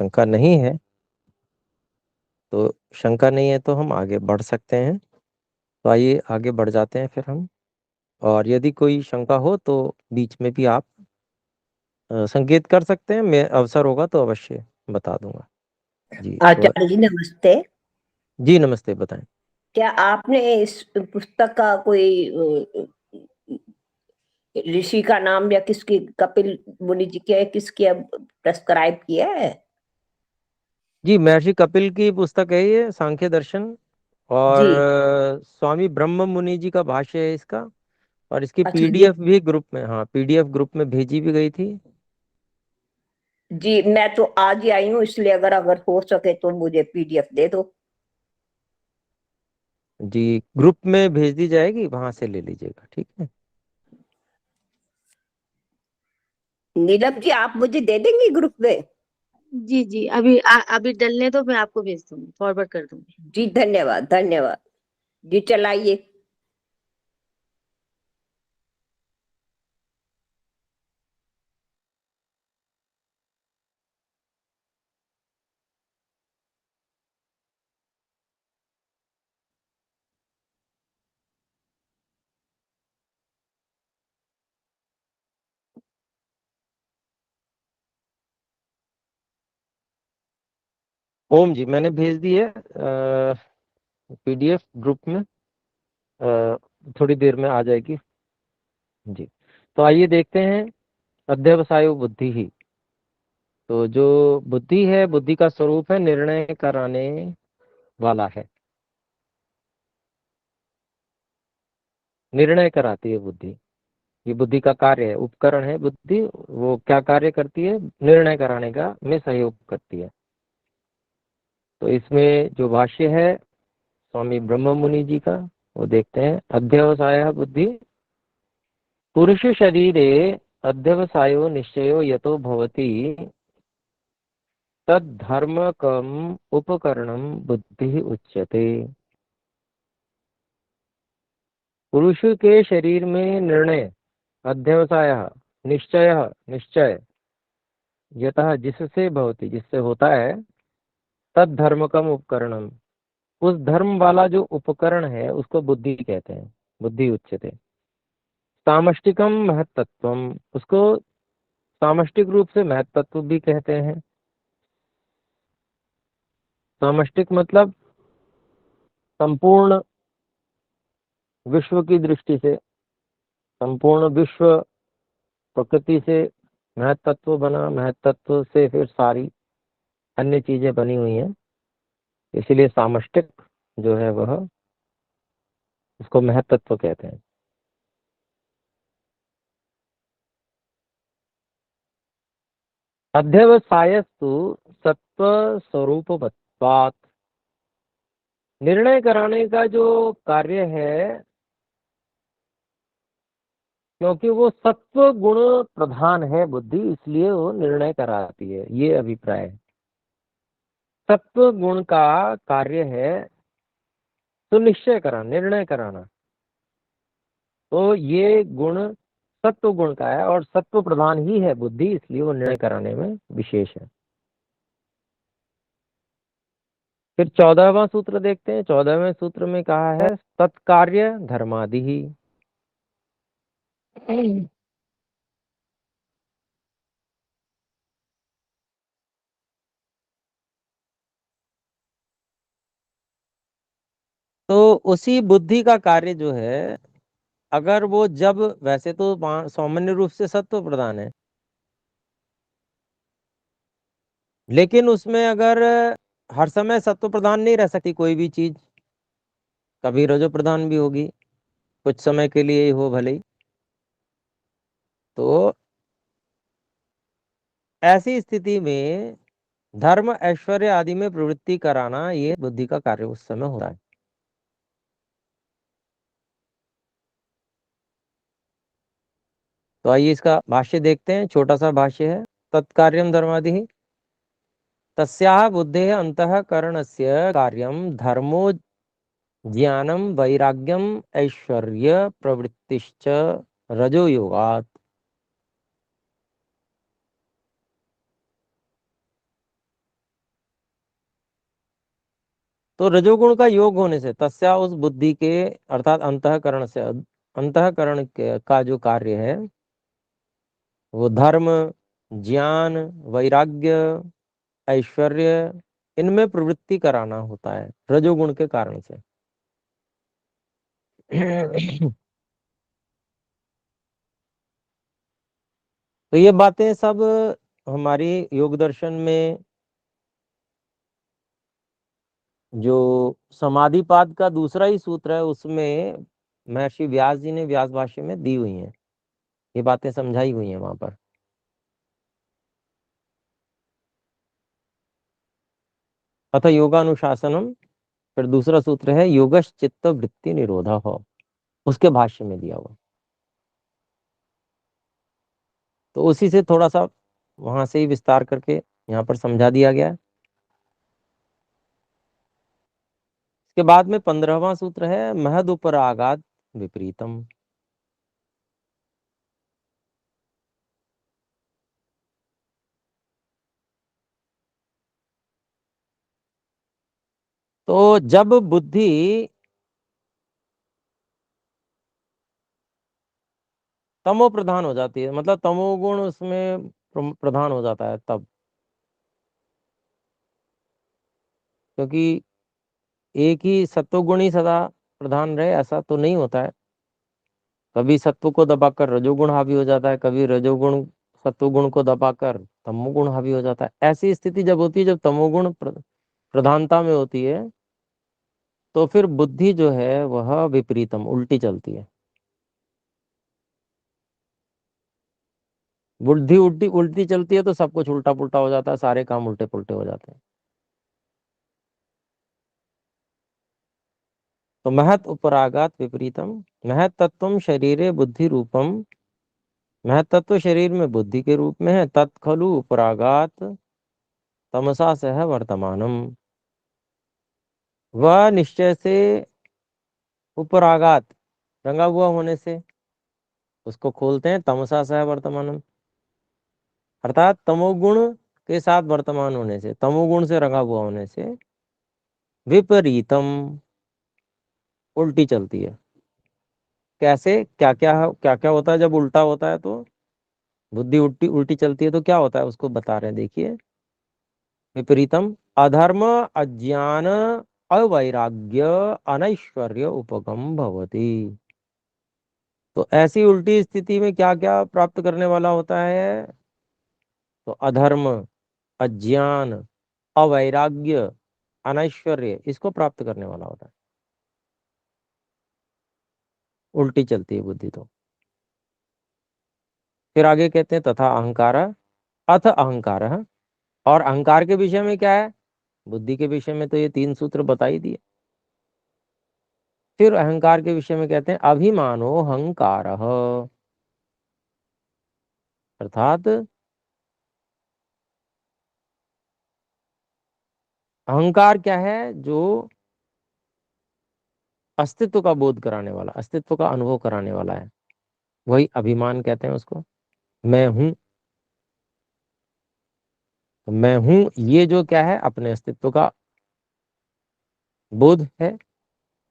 शंका नहीं है तो हम आगे बढ़ सकते हैं। तो आइए आगे बढ़ जाते हैं फिर हम। और यदि कोई शंका हो तो बीच में भी आप संकेत कर सकते हैं, मैं अवसर होगा तो अवश्य बता दूंगा। जी तो आचार्य जी नमस्ते। जी नमस्ते, बताएं। क्या आपने इस पुस्तक का कोई ऋषि का नाम या किसकी, कपिल मुनि जी के किसकी प्रेस्क्राइब किया है? जी, महर्षि कपिल की पुस्तक है ये, सांख्य दर्शन। और जी स्वामी ब्रह्म मुनि जी का भाष्य है इसका। और इसकी अच्छा जी। पीडीएफ भी ग्रुप में, हाँ, पीडीएफ ग्रुप में भेजी भी गई थी। जी मैं तो आज ही आई हूँ, इसलिए अगर अगर हो सके तो मुझे पीडीएफ दे दो। जी, ग्रुप में भेज दी जाएगी, वहां से ले लीजिएगा, ठीक है। नीलम जी आप मुझे दे देंगी ग्रुप में? जी जी, अभी अभी डलने तो मैं आपको भेज दूंगी, फॉरवर्ड कर दूंगी। जी धन्यवाद धन्यवाद। जी चलाइए। ओम जी, मैंने भेज दी है पीडीएफ ग्रुप में। थोड़ी देर में आ जाएगी। जी, तो आइए देखते हैं। अध्यवसायो बुद्धि ही। तो जो बुद्धि है, बुद्धि का स्वरूप है निर्णय कराने वाला है। निर्णय कराती है बुद्धि। ये बुद्धि का कार्य है, उपकरण है बुद्धि। वो क्या कार्य करती है? निर्णय कराने का में सहयोग करती है। तो इसमें जो भाष्य है स्वामी ब्रह्म मुनि जी का, वो देखते हैं। अध्यवसाय बुद्धि पुरुष शरीरे अध्यवसायो निश्चयो यतो भवति तद्धर्मकम उपकरणम बुद्धि उच्यते। पुरुष के शरीर में निर्णय, अध्यवसाय, निश्चय, निश्चय, यतः जिससे भवति जिससे होता है, तद धर्मकम उपकरणम उस धर्म वाला जो उपकरण है उसको बुद्धि कहते हैं। बुद्धि उच्यते। सामष्टिकम महत्तत्वम, उसको सामष्टिक रूप से महत्तत्व भी कहते हैं। सामष्टिक मतलब संपूर्ण विश्व की दृष्टि से, संपूर्ण विश्व प्रकृति से महत्तत्व बना, महत्तत्व से फिर सारी अन्य चीजें बनी हुई हैं, इसीलिए सामष्टिक जो है वह, उसको महत्तत्व कहते हैं। अध्यवसायस्तु सत्व स्वरूपवत्वात्, निर्णय कराने का जो कार्य है, क्योंकि वो सत्व गुण प्रधान है बुद्धि, इसलिए वो निर्णय कराती है, ये अभिप्राय है। सत्व गुण का कार्य है सुनिश्चय कराना, निर्णय कराना। तो ये गुण सत्व गुण का है और सत्व प्रधान ही है बुद्धि, इसलिए वो निर्णय कराने में विशेष है। फिर 14वां सूत्र देखते हैं। 14वें सूत्र में कहा है तत्कार्य धर्मादि ही। तो उसी बुद्धि का कार्य जो है, अगर वो जब, वैसे तो सामान्य रूप से सत्व प्रधान है, लेकिन उसमें अगर हर समय सत्व प्रधान नहीं रह सकती कोई भी चीज, कभी रजो प्रधान भी होगी, कुछ समय के लिए ही हो भले ही। तो ऐसी स्थिति में धर्म ऐश्वर्य आदि में प्रवृत्ति कराना, ये बुद्धि का कार्य उस समय होता है। तो आइए इसका भाष्य देखते हैं। छोटा सा भाष्य है। तत्कार्यम धर्मादि ही तस्याः बुद्धेः अंतःकरणस्य कार्यम धर्मो ज्ञानम वैराग्यम ऐश्वर्य प्रवृत्तिश्च रजो योगात्। तो रजोगुण का योग होने से तस्या उस बुद्धि के अर्थात अंतःकरण से अंतःकरण का जो कार्य है वो धर्म, ज्ञान, वैराग्य, ऐश्वर्य इनमें प्रवृत्ति कराना होता है रजोगुण के कारण से। तो ये बातें सब हमारी योग दर्शन में जो समाधिपाद का दूसरा ही सूत्र है उसमें महर्षि व्यास जी ने व्यास भाष्य में दी हुई हैं, ये बातें समझाई हुई हैं वहां पर। अथ योगानुशासनम, फिर दूसरा सूत्र है योगश चित्त वृत्ति निरोधा हो, उसके भाष्य में दिया हुआ। तो उसी से थोड़ा सा वहां से ही विस्तार करके यहाँ पर समझा दिया गया है। इसके बाद में 15वां सूत्र है महदुपरागात विपरीतम। तो जब बुद्धि तमो प्रधान हो जाती है, मतलब तमोगुण उसमें प्रधान हो जाता है तब, क्योंकि एक ही सत्वगुण ही सदा प्रधान रहे ऐसा तो नहीं होता है। कभी सत्व को दबाकर रजोगुण हावी हो जाता है, कभी रजोगुण सत्वगुण को दबाकर तमोगुण हावी हो जाता है। ऐसी स्थिति जब होती है जब तमोगुण प्रधानता में होती है तो फिर बुद्धि जो है वह विपरीतम उल्टी चलती है। बुद्धि उल्टी उल्टी चलती है तो सब कुछ उल्टा पुल्टा हो जाता है, सारे काम उल्टे पुल्टे हो जाते हैं। तो महत उपरागात विपरीतम, महत तत्व शरीरे बुद्धि रूपम, महत तत्व शरीर में बुद्धि के रूप में है, तत्खलु उपरागात तमसा सह वर्तमानम, वह निश्चय से उपरागात रंगा हुआ होने से उसको खोलते हैं तमसा सह वर्तमानम, अर्थात तमोगुण के साथ वर्तमान होने से, तमोगुण से रंगा हुआ होने से विपरीतम उल्टी चलती है। कैसे, क्या क्या होता है जब उल्टा होता है तो बुद्धि उल्टी उल्टी चलती है तो क्या होता है उसको बता रहे हैं, देखिए। विपरीतम अधर्म, अज्ञान, अवैराग्य, अनैश्वर्य उपगम भवति। तो ऐसी उल्टी स्थिति में क्या क्या प्राप्त करने वाला होता है, तो अधर्म, अज्ञान, अवैराग्य, अनैश्वर्य इसको प्राप्त करने वाला होता है। उल्टी चलती है बुद्धि तो। फिर आगे कहते हैं तथा अहंकार, अथ अहंकार, और अहंकार के विषय में क्या है, बुद्धि के विषय में तो ये 3 सूत्र बता ही दिए। फिर अहंकार के विषय में कहते हैं अभिमानो अहंकार, अर्थात अहंकार क्या है, जो अस्तित्व का बोध कराने वाला, अस्तित्व का अनुभव कराने वाला है, वही अभिमान कहते हैं उसको। मैं हूं, तो मैं हूं ये जो क्या है अपने अस्तित्व का बोध है,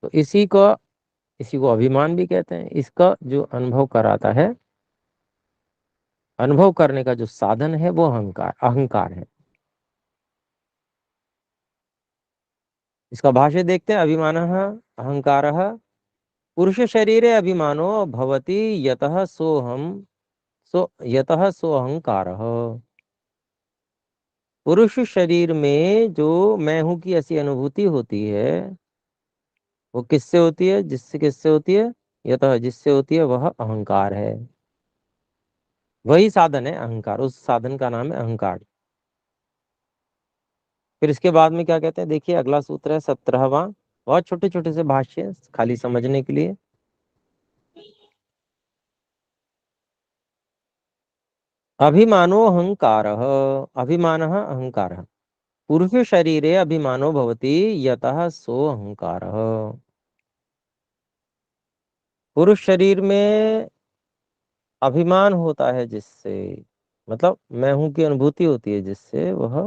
तो इसी को अभिमान भी कहते हैं। इसका जो अनुभव कराता है, अनुभव करने का जो साधन है वो अहंकार अहंकार है। इसका भाष्य देखते हैं अभिमान अहंकार पुरुष शरीरे अभिमानो भवति यतः सोहम सो यतः सो अहंकार। पुरुष शरीर में जो मैं हूं की ऐसी अनुभूति होती है वो किससे होती है, किससे होती है, यतः जिससे होती है वह अहंकार है। वही साधन है अहंकार, उस साधन का नाम है अहंकार। फिर इसके बाद में क्या कहते हैं, देखिए अगला सूत्र है 17वां, बहुत छोटे छोटे से भाष्य हैं, खाली समझने के लिए। अभिमानो अहंकार, अभिमान अहंकार, पुरुष शरीरे अभिमानो भवति यतः सो अहंकार। पुरुष शरीर में अभिमान होता है जिससे, मतलब मैं हूं की अनुभूति होती है जिससे, वह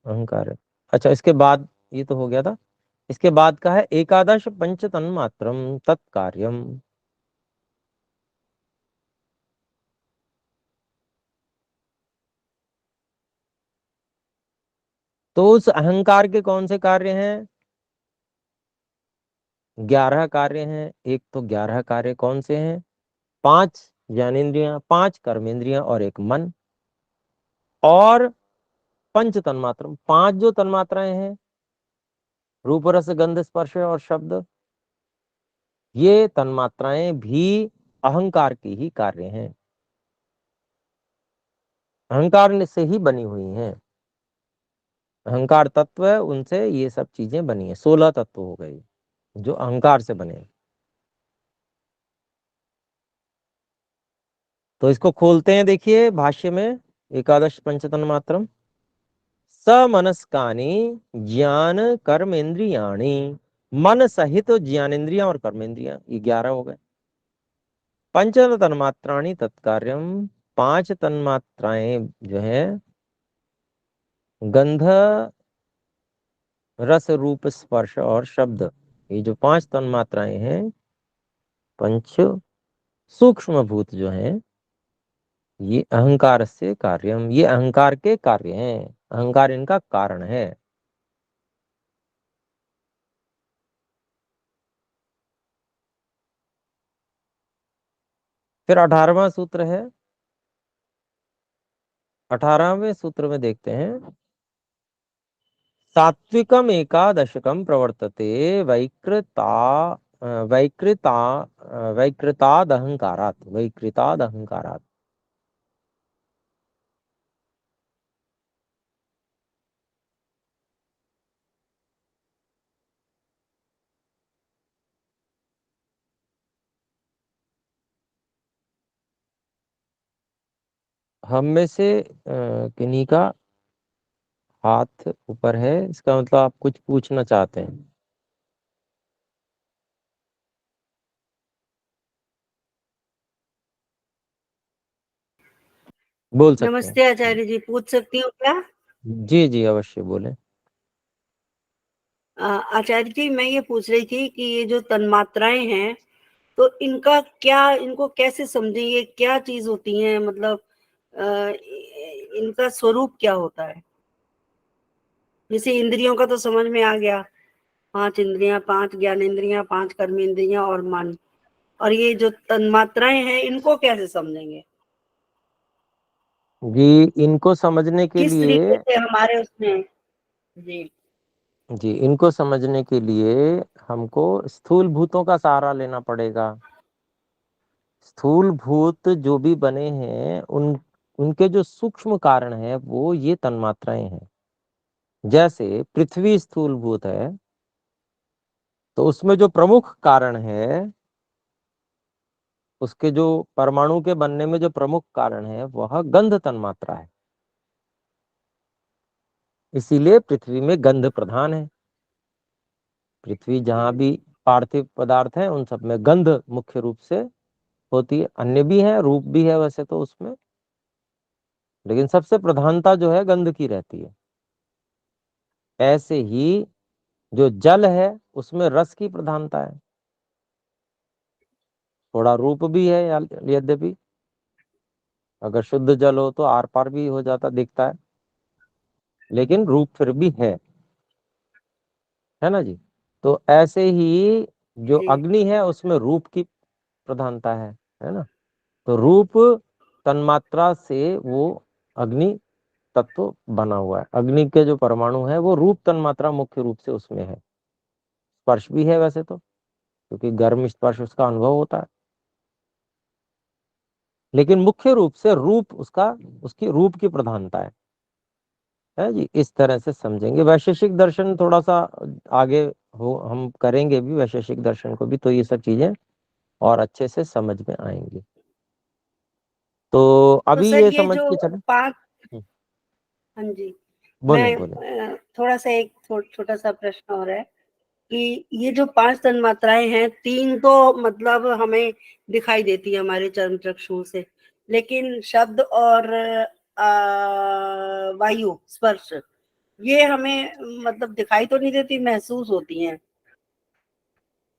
अहंकार है। अच्छा, इसके बाद ये तो हो गया था इसके बाद का है एकादश पंच तन्मात्रम तत्कार्यम। तो उस अहंकार के कौन से कार्य हैं? 11 कार्य हैं। एक तो 11 कार्य कौन से हैं? 5 ज्ञानेंद्रियां, 5 कर्मेंद्रियां और एक मन, और पंच तन्मात्र, 5 जो तन्मात्राएं हैं, रूप रस गंध स्पर्श और शब्द, ये तन्मात्राएं भी अहंकार की ही कार्य हैं, अहंकार से ही बनी हुई हैं। अहंकार तत्व है, उनसे ये सब चीजें बनी है। 16 तत्व हो गए जो अहंकार से बने। तो इसको खोलते हैं, देखिए भाष्य में, एकादश पंचतन मात्रम समनस्कानि ज्ञान कर्मेंद्रियाणि, मन सहित ज्ञानेन्द्रियां और कर्मेंद्रियां, ये 11 हो गए। पंच तन्मात्राणि तत्कार्यम, 5 तन्मात्राएं जो है गंध रस रूप स्पर्श और शब्द, ये जो 5 तन्मात्राएं हैं, पंच सूक्ष्म भूत जो हैं, ये अहंकार से कार्यम, ये अहंकार के कार्य हैं, अहंकार इनका कारण है। फिर 18वां सूत्र है। 18वें सूत्र में देखते हैं, सात्विकम एकादशकम प्रवर्तते वैकृता वैकृता वैकृताद अहंकारात, वैकृताद अहंकारात। हम में से किन्हीं का हाथ ऊपर है, इसका मतलब आप कुछ पूछना चाहते हैं, बोल सकते हैं। नमस्ते आचार्य जी, पूछ सकती हूँ क्या? जी जी अवश्य बोलें। आचार्य जी, मैं ये पूछ रही थी कि ये जो तन्मात्राएं हैं, तो इनका क्या, इनको कैसे समझेंगे, क्या चीज होती है, मतलब इनका स्वरूप क्या होता है? जैसे इंद्रियों का तो समझ में आ गया, 5 इंद्रियां, 5 ज्ञानेंद्रियां, 5 कर्मेंद्रियां और मन, और ये जो तन्मात्राएं हैं, इनको कैसे समझेंगे? जी, इनको समझने के किस लिए, तरीके से हमारे उसमें? जी जी इनको समझने के लिए हमको स्थूल भूतों का सहारा लेना पड़ेगा। स्थूल भूत जो भी बने हैं, उनके जो सूक्ष्म कारण है वो ये तन्मात्राएं हैं। जैसे पृथ्वी स्थूल भूत है, तो उसमें जो प्रमुख कारण है, उसके जो परमाणु के बनने में जो प्रमुख कारण है, वह गंध तन्मात्रा है। इसीलिए पृथ्वी में गंध प्रधान है। पृथ्वी जहां भी पार्थिव पदार्थ है, उन सब में गंध मुख्य रूप से होती है। अन्य भी है, रूप भी है वैसे तो उसमें, लेकिन सबसे प्रधानता जो है गंध की रहती है। ऐसे ही जो जल है, उसमें रस की प्रधानता है, थोड़ा रूप भी है यद्यपि। अगर शुद्ध जल हो तो आर पार भी हो जाता, दिखता है, लेकिन रूप फिर भी है ना जी। तो ऐसे ही जो जी अग्नि है, उसमें रूप की प्रधानता है ना। तो रूप तन्मात्रा से वो अग्नि तत्व बना हुआ है। अग्नि के जो परमाणु है, वो रूप तन्मात्रा मुख्य रूप से उसमें है। स्पर्श भी है वैसे तो, क्योंकि गर्म स्पर्श उसका अनुभव होता है, लेकिन मुख्य रूप से रूप उसका, उसकी रूप की प्रधानता है जी। इस तरह से समझेंगे। वैशेषिक दर्शन थोड़ा सा आगे हो, हम करेंगे भी वैशेषिक दर्शन को भी, तो ये सब चीजें और अच्छे से समझ में आएंगी। तो तो अभी सर, ये ये समझ जो के चले। 5, हम्म, हाँ जी, बोले मैं बोले। थोड़ा सा एक छोटा सा प्रश्न और है कि ये जो 5 तन्मात्राएं हैं, 3 तो मतलब हमें दिखाई देती है हमारे चर्म चक्षु से, लेकिन शब्द और वायु स्पर्श, ये हमें मतलब दिखाई तो नहीं देती, महसूस होती हैं।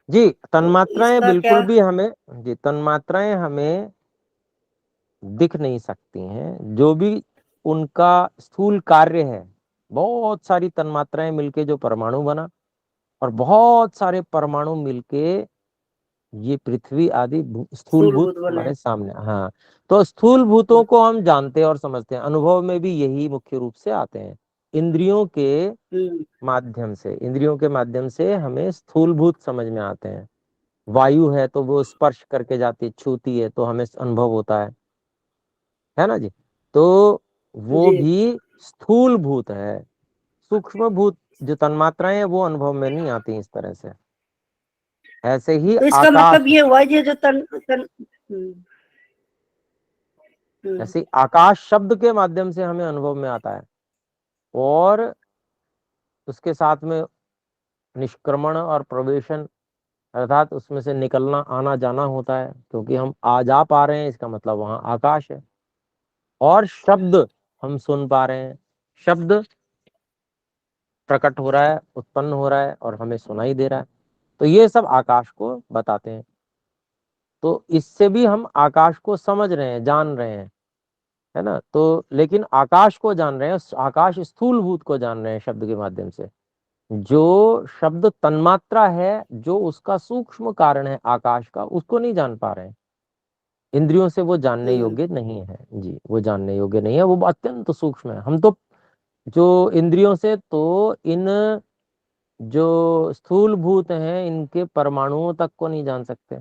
जी, तो तन्मात्राएं इसका क्या? बिल्कुल भी हमें, जी तन्मात्राएं हमें दिख नहीं सकती हैं। जो भी उनका स्थूल कार्य है, बहुत सारी तन्मात्राएं मिलके जो परमाणु बना, और बहुत सारे परमाणु मिलके ये पृथ्वी आदि स्थूल भूत स्थूलभूत बने। हमारे सामने। हाँ, तो स्थूल भूतों को हम जानते हैं और समझते हैं, अनुभव में भी यही मुख्य रूप से आते हैं। इंद्रियों के हम्म। माध्यम से, इंद्रियों के माध्यम से हमें स्थूल भूत समझ में आते हैं। वायु है तो वो स्पर्श करके जाती, छूती है तो हमें अनुभव होता है ना जी। तो वो जी। भी स्थूल भूत है। सूक्ष्म भूत जो तन्मात्राएं हैं वो अनुभव में नहीं आती इस तरह से। ऐसे ही तो इसका मतलब आकाश, ये हुआ, ये जो तन तन हम्म, ऐसे ही आकाश शब्द के माध्यम से हमें अनुभव में आता है, और उसके साथ में निष्क्रमण और प्रवेशन, अर्थात उसमें से निकलना आना जाना होता है, क्योंकि हम आ जा पा रहे हैं इसका मतलब वहां आकाश है। और शब्द हम सुन पा रहे हैं, शब्द प्रकट हो रहा है, उत्पन्न हो रहा है और हमें सुनाई दे रहा है, तो ये सब आकाश को बताते हैं। तो इससे भी हम आकाश को समझ रहे हैं, जान रहे हैं, है ना। तो लेकिन आकाश को जान रहे हैं, आकाश स्थूल भूत को जान रहे हैं शब्द के माध्यम से। जो शब्द तन्मात्रा है, जो उसका सूक्ष्म कारण है आकाश का, उसको नहीं जान पा रहे हैं। इंद्रियों से वो जानने हम्म, योग्य नहीं है जी, वो जानने योग्य नहीं है, वो अत्यंत सूक्ष्म है। हम तो जो इंद्रियों से तो इन जो स्थूल भूत हैं इनके परमाणुओं तक को नहीं जान सकते।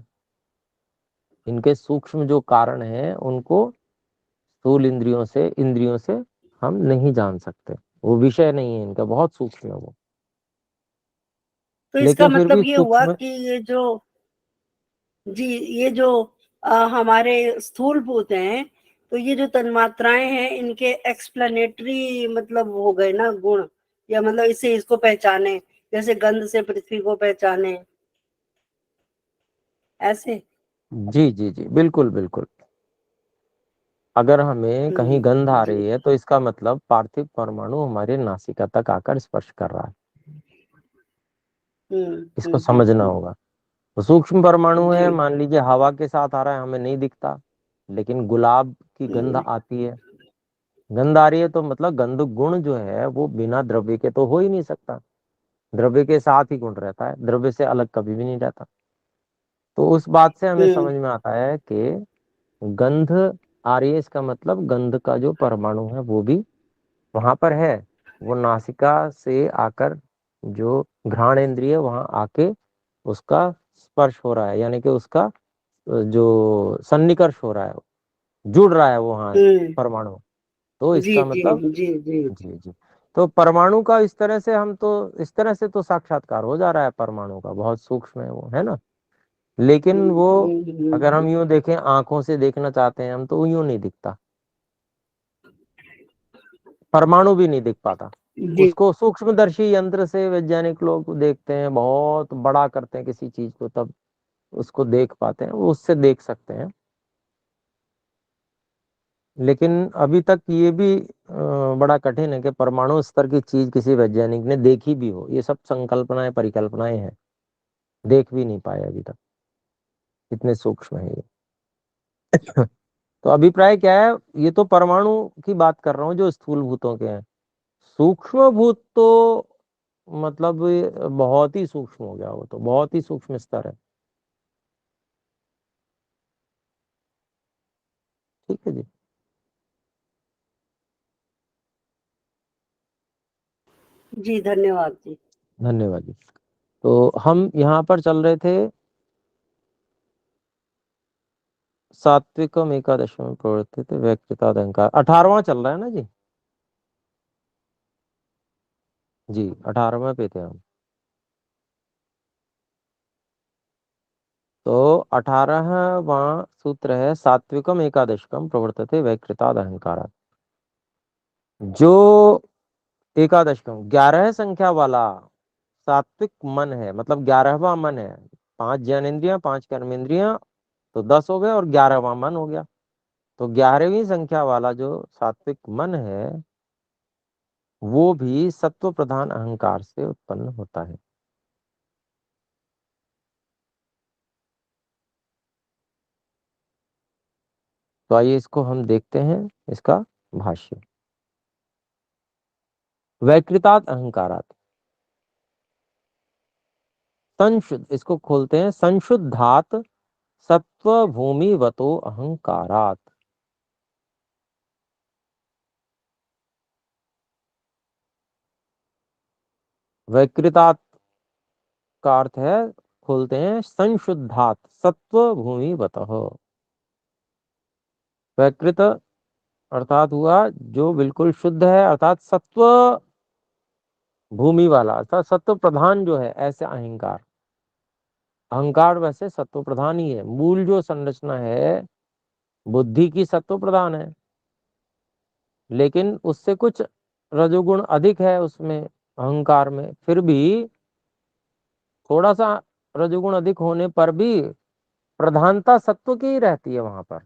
इनके सूक्ष्म जो कारण हैं उनको स्थूल इंद्रियों से हम नहीं जान सकते। वो विषय नहीं है इनका, बहुत सूक्ष्म है वो। तो इसका लेकिन फिर मतलब भी ये हुआ सूक्ष्म, कि ये जो, जी, ये जो हमारे स्थूल भूत हैं, तो ये जो तन्मात्राएं हैं, इनके एक्सप्लेनेटरी मतलब हो गए ना गुण, या मतलब इससे इसको पहचाने, जैसे गंध से पृथ्वी को पहचाने, ऐसे। जी जी जी, बिल्कुल बिल्कुल। अगर हमें कहीं गंध आ जी। रही है तो इसका मतलब पार्थिव परमाणु हमारे नासिका तक आकर स्पर्श कर रहा है, इसको समझना होगा। तो सूक्ष्म परमाणु जी। है, मान लीजिए हवा के साथ आ रहा है, हमें नहीं दिखता, लेकिन गुलाब की गंध हम्म, आती है। गंध आ रही है तो मतलब गंध गुण जो है वो बिना द्रव्य के तो हो ही नहीं सकता। द्रव्य के साथ ही गुण रहता है, द्रव्य से अलग कभी भी नहीं रहता। तो उस बात से हमें हम्म, समझ में आता है कि गंध आ रही है, इसका मतलब गंध का जो परमाणु है वो भी वहां पर है। वो नासिका से आकर जो घ्राण इंद्रिय वहां आके उसका स्पर्श हो रहा है, यानी कि उसका जो सन्निकर्ष हो रहा है, जुड़ रहा है वो वहां हम्म, परमाणु। तो जी, इसका जी, मतलब, जी, जी। जी जी, तो परमाणु का इस तरह से हम तो, इस तरह से तो साक्षात्कार हो जा रहा है परमाणु का, बहुत सूक्ष्म है वो, है ना। लेकिन वो अगर हम यूं देखें, आंखों से देखना चाहते हैं हम, तो यूं नहीं दिखता, परमाणु भी नहीं दिख पाता। जी। उसको सूक्ष्मदर्शी यंत्र से वैज्ञानिक लोग देखते हैं, बहुत बड़ा करते हैं किसी चीज को, तब उसको देख पाते हैं, वो उससे देख सकते हैं। लेकिन अभी तक ये भी बड़ा कठिन है कि परमाणु स्तर की चीज किसी वैज्ञानिक ने देखी भी हो। ये सब संकल्पनाएं परिकल्पनाएं हैं, देख भी नहीं पाए अभी तक, इतने सूक्ष्म है ये। तो अभिप्राय क्या है, ये तो परमाणु की बात कर रहा हूँ जो स्थूल भूतों के हैं। सूक्ष्म भूत तो मतलब ये बहुत ही सूक्ष्म हो गया, वो तो बहुत ही सूक्ष्म स्तर है। ठीक है जी, जी, धन्यवाद जी। धन्यवाद जी। तो हम यहाँ पर चल रहे थे सात्विकम एकादशम प्रवृत्ति थे व्यक्तिता अहंकार, 18वां चल रहा है ना जी। जी, 18वें पे थे हम। तो 18वां सूत्र है सात्विकम एकादशकम प्रवर्तते वैकृताद अहंकार। जो एकादशकम 11 संख्या वाला सात्विक मन है, मतलब 11वां मन है। 5 ज्ञानेंद्रियां, 5 कर्मेंद्रियां, तो 10 हो गए, और 11वां मन हो गया। तो 11वीं संख्या वाला जो सात्विक मन है वो भी सत्व प्रधान अहंकार से उत्पन्न होता है। तो आइए इसको हम देखते हैं, इसका भाष्य। वैकृतात् अहंकारात्, संशुद्ध, इसको खोलते हैं, संशुद्धात् सत्व भूमिवतो अहंकारात्। वैकृतात् का अर्थ है, खोलते हैं, संशुद्धात् सत्व भूमिवतः। वैकृत अर्थात हुआ जो बिल्कुल शुद्ध है, अर्थात सत्व भूमि वाला, अर्थात सत्व प्रधान जो है, ऐसे अहंकार। अहंकार वैसे सत्व प्रधान ही है, मूल जो संरचना है बुद्धि की सत्व प्रधान है, लेकिन उससे कुछ रजोगुण अधिक है उसमें, अहंकार में। फिर भी थोड़ा सा रजोगुण अधिक होने पर भी प्रधानता सत्व की ही रहती है, वहां पर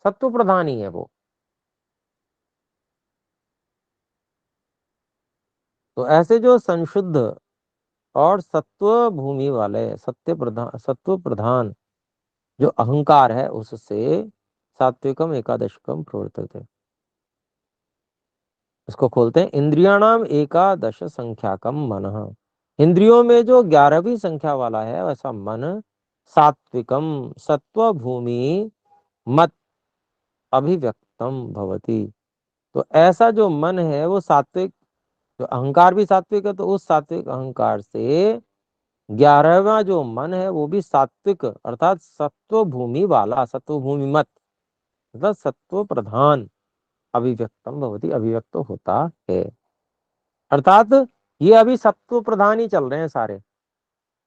सत्व प्रधान ही है वो। तो ऐसे जो संशुद्ध और सत्व भूमि वाले, सत्व प्रधान जो अहंकार है, उससे सात्विकम एकादशकम प्रवर्तते। इसको खोलते हैं, इंद्रियाणाम एकादश संख्याकम मनः। इंद्रियों में जो 11वीं संख्या वाला है वैसा मन सात्विकम सत्व भूमि मत अभिव्यक्तम भवति। तो ऐसा जो मन है वो सात्विक, जो अहंकार भी सात्विक है, तो उस सात्विक अहंकार से 11वां जो मन है वो भी सात्विक, अर्थात सत्व भूमि वाला, सत्व भूमि मत, मतलब सत्व प्रधान अभिव्यक्तम भवति, अभिव्यक्त होता है। अर्थात ये अभी सत्व प्रधान ही चल रहे हैं सारे।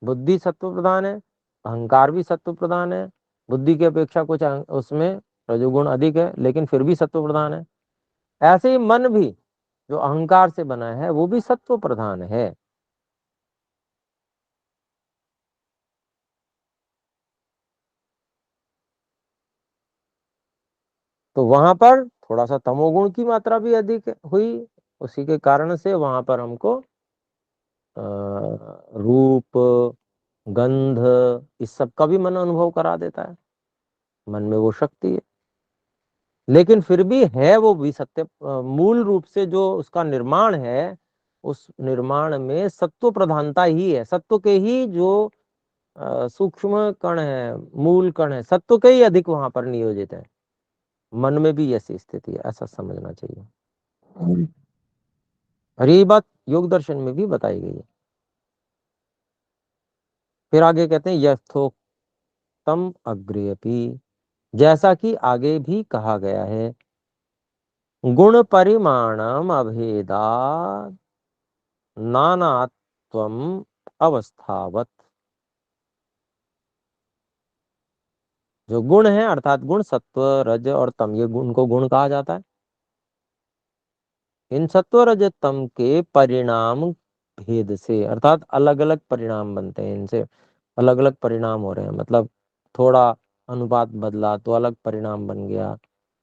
बुद्धि सत्व प्रधान है, अहंकार भी सत्व प्रधान है, बुद्धि की अपेक्षा कुछ उसमें रजोगुण अधिक है, लेकिन फिर भी सत्व प्रधान है। ऐसे ही मन भी जो अहंकार से बना है वो भी सत्व प्रधान है। तो वहां पर थोड़ा सा तमोगुण की मात्रा भी अधिक हुई, उसी के कारण से वहां पर हमको रूप, गंध, इस सब का भी मन अनुभव करा देता है, मन में वो शक्ति है। लेकिन फिर भी है वो भी सत्य, मूल रूप से जो उसका निर्माण है, उस निर्माण में सत्व प्रधानता ही है। सत्व के ही जो सूक्ष्म कण है, मूल कण है, सत्व के ही अधिक वहां पर नियोजित है। मन में भी ऐसी स्थिति है, ऐसा समझना चाहिए। और यही बात योग दर्शन में भी बताई गई है। फिर आगे कहते हैं, यथोक्तम अग्रेपि, जैसा कि आगे भी कहा गया है, गुण परिमाणम अभेदा नानात्वम अवस्थावत। जो गुण है, अर्थात गुण सत्व रज और तम, ये गुण को गुण कहा जाता है। इन सत्व रज तम के परिणाम भेद से, अर्थात अलग अलग परिणाम बनते हैं इनसे, अलग अलग परिणाम हो रहे हैं। मतलब थोड़ा अनुपात बदला तो अलग परिणाम बन गया,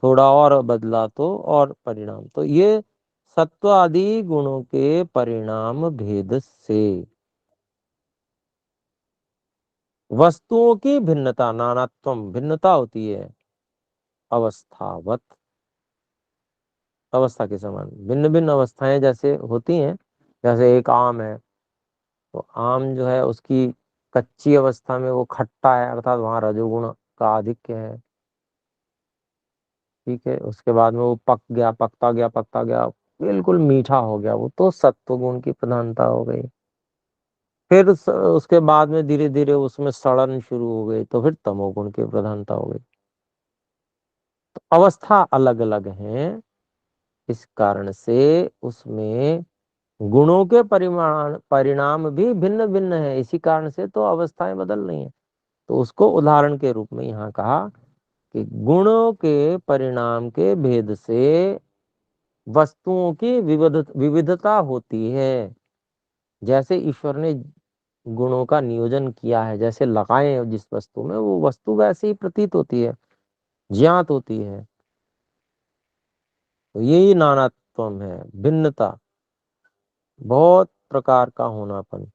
थोड़ा और बदला तो और परिणाम। तो ये सत्व आदि गुणों के परिणाम भेद से वस्तुओं की भिन्नता, नानात्वम, भिन्नता होती है, अवस्थावत, अवस्था के समान। भिन्न भिन्न अवस्थाएं जैसे होती हैं, जैसे एक आम है, तो आम जो है उसकी कच्ची अवस्था में वो खट्टा है, अर्थात वहां रजोगुण का आधिक्य है। ठीक है, उसके बाद में वो पक गया, पकता गया, पकता गया, बिल्कुल मीठा हो गया, वो तो सत्व गुण की प्रधानता हो गई। फिर उसके बाद में धीरे धीरे उसमें सड़न शुरू हो गई, तो फिर तमोगुण की प्रधानता हो गई। तो अवस्था अलग अलग हैं, इस कारण से उसमें गुणों के परिणाम भी भिन्न भिन्न है। इसी कारण से तो अवस्थाएं बदल रही हैं। तो उसको उदाहरण के रूप में यहाँ कहा कि गुणों के परिणाम के भेद से वस्तुओं की विविधता होती है। जैसे ईश्वर ने गुणों का नियोजन किया है, जैसे लगाए जिस वस्तु में, वो वस्तु वैसे ही प्रतीत होती है, ज्ञात होती है। तो यही नानात्वम है, भिन्नता। बहुत प्रकार का होनापन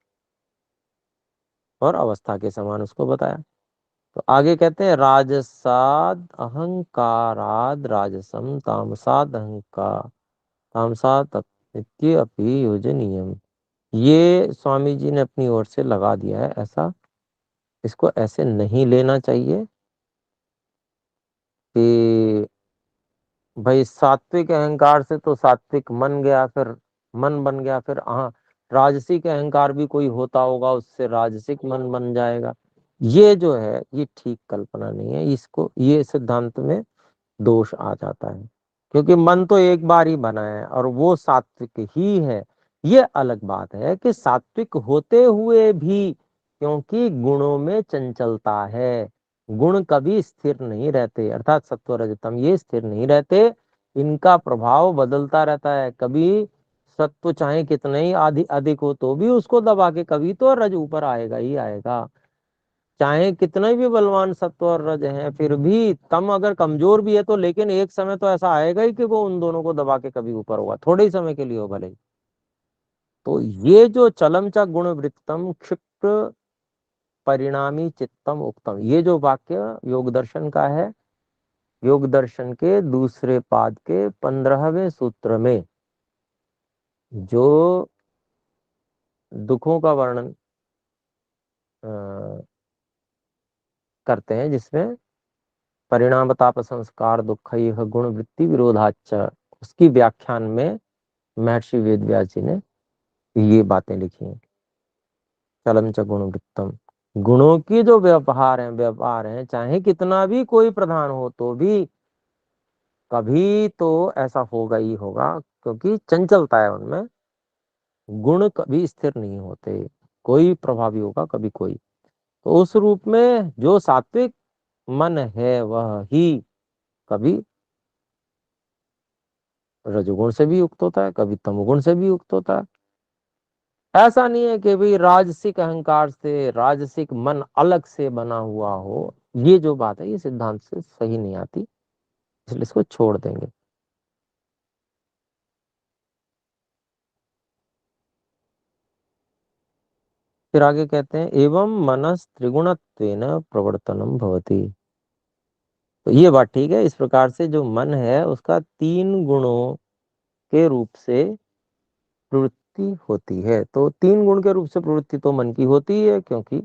और अवस्था के समान उसको बताया। तो आगे कहते हैं राजसाद अहंकाराद राजसम तामसाद अहंकार तामसात अपि योजनीयम। ये स्वामी जी ने अपनी ओर से लगा दिया है, ऐसा इसको ऐसे नहीं लेना चाहिए कि भाई सात्विक अहंकार से तो सात्विक मन गया, फिर मन बन गया, फिर हाँ राजसिक अहंकार भी कोई होता होगा उससे राजसिक मन बन जाएगा। ये जो है ये ठीक कल्पना नहीं है, इसको ये सिद्धांत में दोष आ जाता है, क्योंकि मन तो एक बार ही बना है और वो सात्विक ही है। ये अलग बात है कि सात्विक होते हुए भी क्योंकि गुणों में चंचलता है, गुण कभी स्थिर नहीं रहते, अर्थात सत्व रजतम ये स्थिर नहीं रहते, इनका प्रभाव बदलता रहता है। कभी सत्व चाहे कितने ही अधिक हो तो भी उसको दबा के कभी तो रज ऊपर आएगा ही आएगा। चाहे कितने भी बलवान सत्व और रज हैं फिर भी तम अगर कमजोर भी है तो, लेकिन एक समय तो ऐसा आएगा ही कि वो उन दोनों को दबा के कभी ऊपर होगा, थोड़े ही समय के लिए हो भले ही। तो ये जो चलम च गुण वृत्तम क्षिप्र परिणामी चित्तम उक्तम, ये जो वाक्य योग दर्शन का है, योग दर्शन के दूसरे पाद के 15वें सूत्र में जो दुखों का वर्णन करते हैं, जिसमें परिणाम ताप संस्कार दुख यह गुण वृत्ति विरोधाच, उसकी व्याख्यान में महर्षि वेदव्यास जी ने ये बातें लिखी हैं। चलम च गुण वृत्तम, गुणों की जो व्यवहार है चाहे कितना भी कोई प्रधान हो तो भी कभी तो ऐसा होगा ही होगा, क्योंकि चंचलता है उनमें, गुण कभी स्थिर नहीं होते, कोई प्रभावी होगा कभी कोई। तो उस रूप में जो सात्विक मन है वह ही कभी रजोगुण से भी युक्त होता है, कभी तमोगुण से भी युक्त होता है। ऐसा नहीं है कि भाई राजसिक अहंकार से राजसिक मन अलग से बना हुआ हो, ये जो बात है ये सिद्धांत से सही नहीं आती, इसलिए इसको छोड़ देंगे। फिर आगे कहते हैं एवं मनस त्रिगुणत्वेन प्रवर्तनम भवति। तो ये बात ठीक है, इस प्रकार से जो मन है उसका 3 गुणों के रूप से प्रवृत्ति होती है। तो 3 गुण के रूप से प्रवृत्ति तो मन की होती है, क्योंकि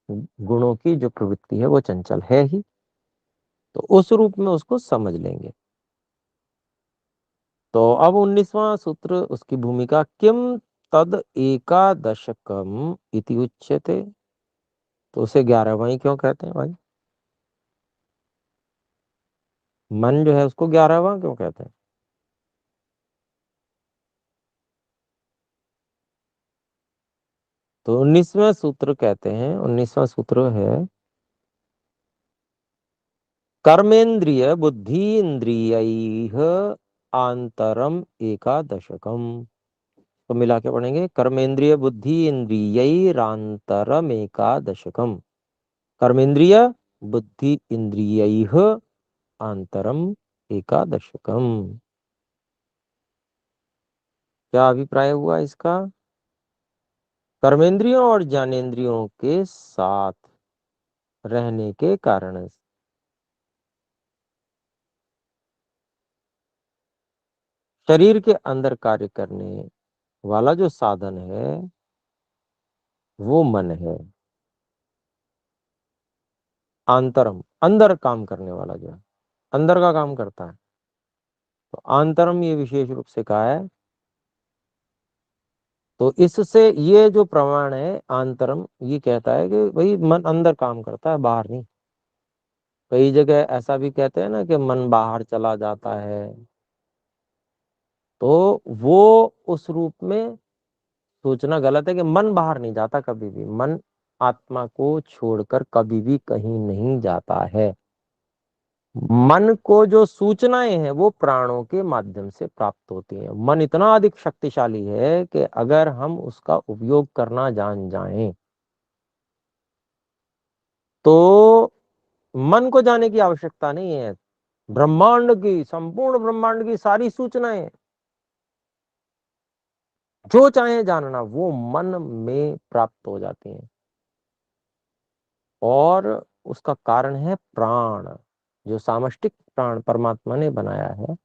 गुणों की जो प्रवृत्ति है वो चंचल है ही, तो उस रूप में उसको समझ लेंगे। तो अब 19वां सूत्र उसकी भूमिका किम तद एकादशकम इति उच्यते। तो उसे 11वां क्यों कहते हैं भाई? मन जो है उसको 11वां क्यों कहते हैं? तो 19वां सूत्र कहते हैं, 19वां सूत्र है कर्मेंद्रिय बुद्धि इंद्रिय आंतरम एकादशकम। तो मिला के पढ़ेंगे कर्मेंद्रिय बुद्धि इंद्रियरांतरम एकादशकम। कर्मेंद्रिय बुद्धि इंद्रिय आंतरम एकादशकम। क्या अभिप्राय हुआ इसका? कर्मेंद्रियों और ज्ञानेंद्रियों के साथ रहने के कारण शरीर के अंदर कार्य करने वाला जो साधन है वो मन है। आंतरम अंदर काम करने वाला, जो है अंदर का काम करता है, तो आंतरम ये विशेष रूप से कहा है। तो इससे ये जो प्रमाण है आंतरम ये कहता है कि भाई मन अंदर काम करता है, बाहर नहीं। कई जगह ऐसा भी कहते हैं ना कि मन बाहर चला जाता है, तो वो उस रूप में सोचना गलत है कि मन बाहर नहीं जाता कभी भी। मन आत्मा को छोड़कर कभी भी कहीं नहीं जाता है। मन को जो सूचनाएं हैं वो प्राणों के माध्यम से प्राप्त होती हैं। मन इतना अधिक शक्तिशाली है कि अगर हम उसका उपयोग करना जान जाएं तो मन को जाने की आवश्यकता नहीं है। ब्रह्मांड की, संपूर्ण ब्रह्मांड की सारी सूचनाएं जो चाहे जानना वो मन में प्राप्त हो जाती हैं। और उसका कारण है प्राण, जो सामष्टिक प्राण परमात्मा ने बनाया है,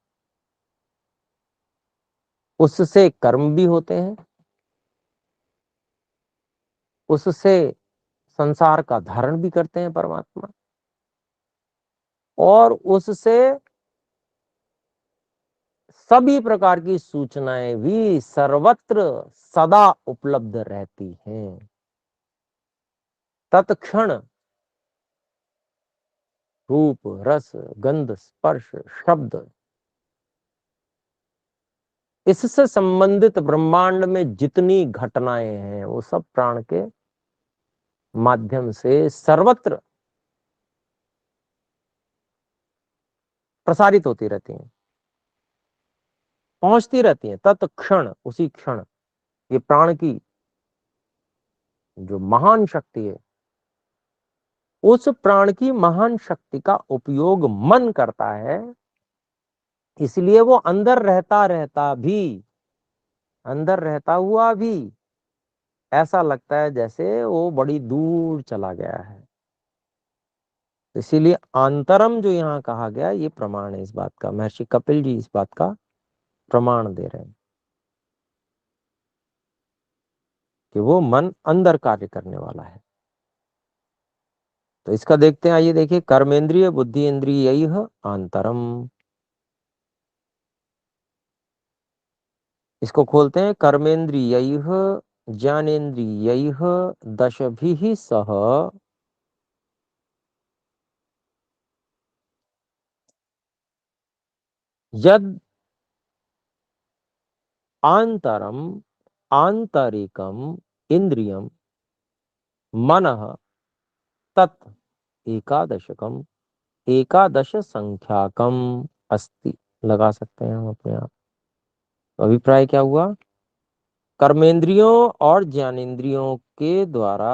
उससे कर्म भी होते हैं, उससे संसार का धारण भी करते हैं परमात्मा, और उससे सभी प्रकार की सूचनाएं भी सर्वत्र सदा उपलब्ध रहती हैं। तत्क्षण रूप, रस, गंध, स्पर्श, शब्द, इससे संबंधित ब्रह्मांड में जितनी घटनाएं हैं वो सब प्राण के माध्यम से सर्वत्र प्रसारित होती रहती हैं, पहुंचती रहती हैं तत्क्षण, उसी क्षण। ये प्राण की जो महान शक्ति है, उस प्राण की महान शक्ति का उपयोग मन करता है, इसलिए वो अंदर रहता हुआ भी ऐसा लगता है जैसे वो बड़ी दूर चला गया है। इसीलिए आंतरम जो यहाँ कहा गया, ये प्रमाण है इस बात का। महर्षि कपिल जी इस बात का प्रमाण दे रहे हैं कि वो मन अंदर कार्य करने वाला है। तो इसका देखते हैं, आइए देखिए। कर्मेंद्रिय बुद्धि इंद्रिय आंतरम, इसको खोलते हैं। कर्मेंद्रिय ज्ञानेन्द्रिय दशभिः सह यद आंतरम आंतरिकम इंद्रियम मनः तत् एकादशकम एकादश संख्याकम अस्ति। लगा सकते हैं हम अपने आप। अभिप्राय क्या हुआ? कर्मेंद्रियों और ज्ञानेन्द्रियों के द्वारा,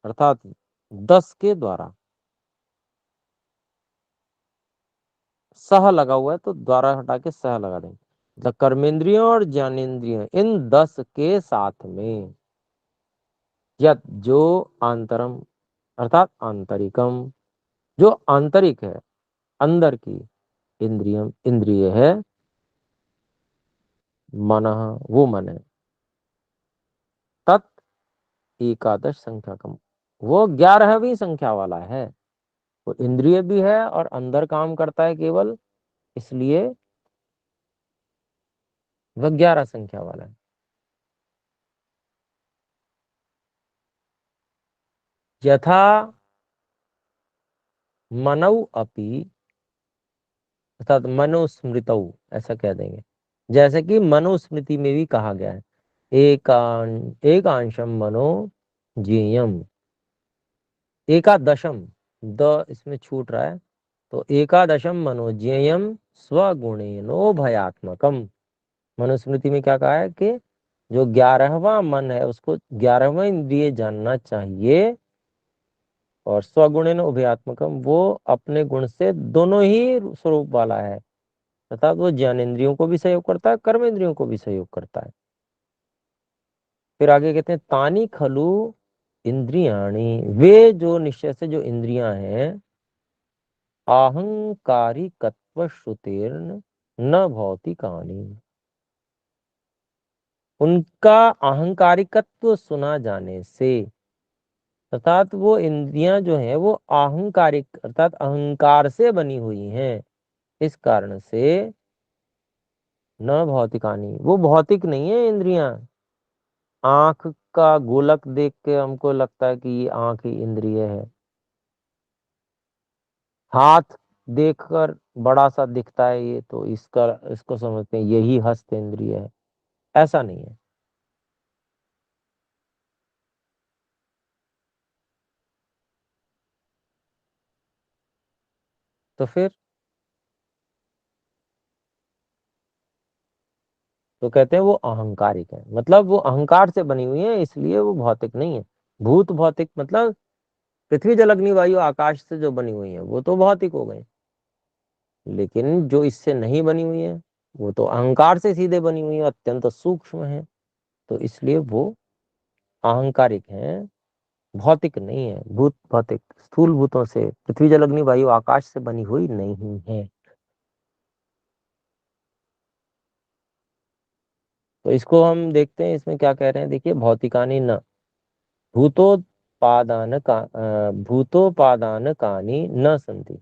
अर्थात 10 के द्वारा, सह लगा हुआ है तो द्वारा हटा के सह लगा देंगे। मतलब कर्मेंद्रियों और ज्ञानेन्द्रियों, इन 10 के साथ में यद, जो आंतरम अर्थात आंतरिकम, जो आंतरिक है, अंदर की इंद्रियम इंद्रिय है, मनः वो मन है, तत् एकादश संख्या कम, वो 11वीं संख्या वाला है। वो इंद्रिय भी है और अंदर काम करता है केवल, इसलिए वह 11 संख्या वाला है। यथा मनौ अपि, अर्थात मनुस्मृतौ, ऐसा कह देंगे। जैसे कि मनुस्मृति में भी कहा गया है, एकांशम मनो ज्ञेयम, एकादशम, द इसमें छूट रहा है, तो एकादशम मनो ज्ञेयम स्वगुणेनो भयात्मकम। मनुस्मृति में क्या कहा है कि जो 11वां मन है उसको 11वां इंद्रिय जानना चाहिए, और स्वगुणेन उभयात्मकम, वो अपने गुण से दोनों ही स्वरूप वाला है, अर्थात वो ज्ञानेन्द्रियों को भी सहयोग करता है, कर्मेंद्रियों को भी सहयोग करता है। फिर आगे कहते हैं तानी खलु इंद्रियाणी, वे जो निश्चय से जो इंद्रियां हैं, अहंकारिकत्व श्रुतेर्न न भौतिकानि, उनका अहंकारिकत्व सुना जाने से, अर्थात वो इंद्रियां जो हैं वो अहंकारिक अर्थात अहंकार से बनी हुई हैं, इस कारण से न भौतिकानी, वो भौतिक नहीं है इंद्रियां। आंख का गोलक देख के हमको लगता है कि ये आंख ही इंद्रिय है, हाथ देखकर बड़ा सा दिखता है ये, तो इसको समझते हैं यही हस्त इंद्रिय है, ऐसा नहीं है। तो फिर तो कहते हैं वो अहंकारिक है, मतलब वो अहंकार से बनी हुई है, इसलिए वो भौतिक नहीं है। भूत भौतिक मतलब पृथ्वी जल अग्नि वायु आकाश से जो बनी हुई है वो तो भौतिक हो गए, लेकिन जो इससे नहीं बनी हुई है वो तो अहंकार से सीधे बनी हुई है, अत्यंत सूक्ष्म है। तो इसलिए वो अहंकारिक हैं, भौतिक नहीं है। भूत भौतिक स्थूल भूतों से, पृथ्वी जल अग्नि वायु आकाश से बनी हुई नहीं है। तो इसको हम देखते हैं, इसमें क्या कह रहे हैं, देखिए, भौतिकानि न भूतोपादान कानि न संति।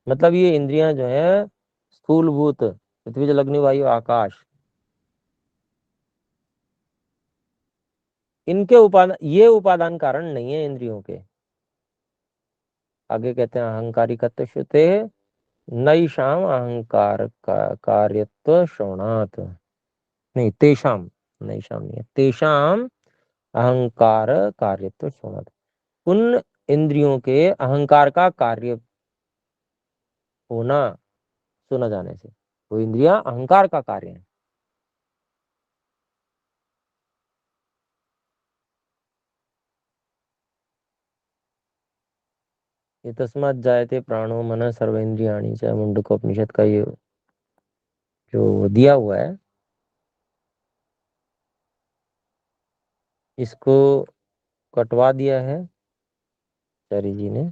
मतलब ये इंद्रियां जो है स्थूल भूत, पृथ्वी जल अग्नि वायु आकाश, इनके उपादान, ये उपादान कारण नहीं है इंद्रियों के। आगे कहते हैं अहंकारिकत्व श्रुते नैषाम अहंकार कार्यत्व श्रवणात्। नहीं, तेषाम, नैषाम नहीं है, तेषाम अहंकार कार्यत्व श्रवणात्। उन इंद्रियों के अहंकार का कार्य होना, सुना जाने से, वो इंद्रियां अहंकार का कार्य है। ये तस्मात् जायते प्राणो मन सर्वेन्द्रियाणि च, मुंडकोपनिषद का ये जो दिया हुआ है, इसको कटवा दिया है चारी जी ने।